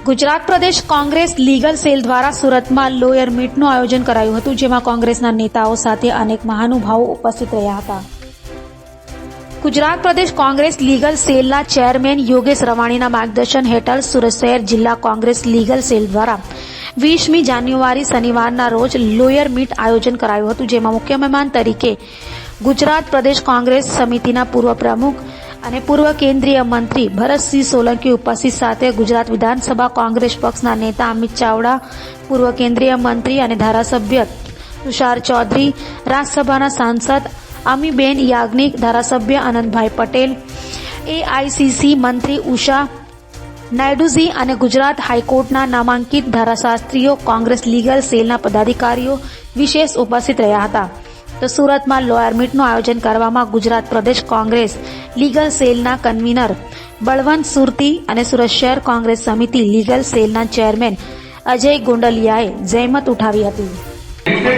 ગુજરાત પ્રદેશ Congress legal cell દ્વારા સુરતમાં lawyer મીટનું આયોજન કરાયું હતું, જેમાં કોંગ્રેસના નેતાઓ સાથે અનેક મહાનુભાવો ઉપસ્થિત રહ્યા હતા. ગુજરાત પ્રદેશ કોંગ્રેસ લીગલ સેલના ચેરમેન યોગેશ રવાણીના માર્ગદર્શન હેઠળ સુરત શહેર જિલ્લા કોંગ્રેસ લીગલ સેલ દ્વારા 20મી જાન્યુઆરી શનિવારના રોજ લોયર મીટ આયોજન કરાયું હતું, જેમાં મુખ્ય મહેમાન તરીકે ગુજરાત પ્રદેશ કોંગ્રેસ સમિતિના પૂર્વ પ્રમુખ અને પૂર્વ કેન્દ્રીય મંત્રી ભરતસિંહ સોલંકી ઉપસ્થિત સાથે ગુજરાત વિધાનસભા કોંગ્રેસ પક્ષના નેતા અમિત ચાવડા, પૂર્વ કેન્દ્રીય મંત્રી અને ધારાસભ્ય તુષાર ચૌધરી, રાજ્યસભાના સાંસદ અમીબેન યાજ્ઞિક, ધારાસભ્ય આનંદભાઈ પટેલ, એઆઈસીસી મંત્રી ઉષા નાયડુજી અને ગુજરાત હાઈકોર્ટના નામાંકિત ધારાશાસ્ત્રીઓ, કોંગ્રેસ લીગલ સેલના પદાધિકારીઓ વિશેષ ઉપસ્થિત રહ્યા હતા. તો સુરતમાં લોયર મીટનું આયોજન કરવામાં ગુજરાત પ્રદેશ કોંગ્રેસ લીગલ સેલના કન્વીનર બળવંત સુરતી અને સુરત શહેર કોંગ્રેસ સમિતિ લીગલ સેલના ચેરમેન અજય ગોંડલિયાએ જહેમત ઉઠાવી હતી.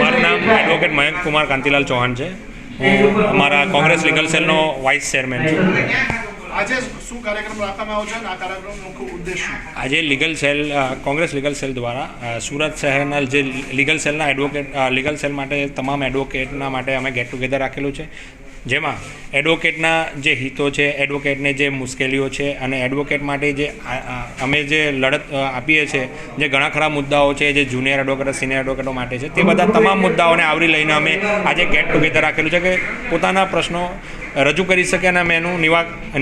મારું નામ એડવોકેટ મયંક કુમાર કાંતિલાલ ચૌહાણ છે. હું અમારા કોંગ્રેસ લીગલ સેલનો વાઇસ ચેરમેન છું. આજે શું કાર્યક્રમ રાખવામાં આવ્યો છે અને આ કાર્યક્રમનો મુખ્ય ઉદ્દેશ શું? આજે legal cell Congress legal cell દ્વારા સુરત શહેરના જે લીગલ સેલના લીગલ સેલ માટે તમામ એડવોકેટના માટે અમે ગેટ ટુગેધર રાખેલું છે, જેમાં એડવોકેટના જે હિતો છે, એડવોકેટને જે મુશ્કેલીઓ છે અને એડવોકેટ માટે જે અમે જે લડત આપીએ છીએ, જે ઘણા ખરા મુદ્દાઓ છે, જે જુનિયર એડવોકેટ સિનિયર એડવોકેટો માટે છે, તે બધા તમામ મુદ્દાઓને આવરી લઈને અમે આજે ગેટ ટુગેધર રાખેલું છે કે પોતાના પ્રશ્નો રજૂ કરી શકે અને અમે એનું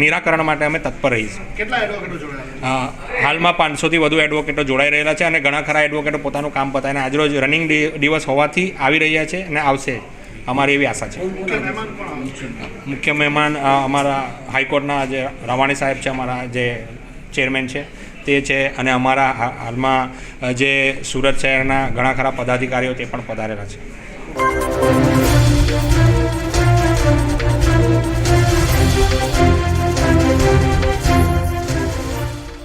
નિરાકરણ માટે અમે તત્પર રહીશું. કેટલા એડવોકેટો જોડાયા? હાલમાં 500થી વધુ એડવોકેટો જોડાઈ રહેલા છે અને ઘણા ખરા એડવોકેટો પોતાનું કામ પતાવીને આજરોજ રનિંગ દિવસ હોવાથી આવી રહ્યા છે અને આવશે, અમારી એવી આશા છે. મુખ્ય મહેમાન અમારા હાઈકોર્ટના જે રવાણી સાહેબ છે, અમારા જે ચેરમેન છે તે છે, અને અમારા હાલમાં જે સુરત શહેરના ઘણા ખરા પદાધિકારીઓ તે પણ પધારેલા છે.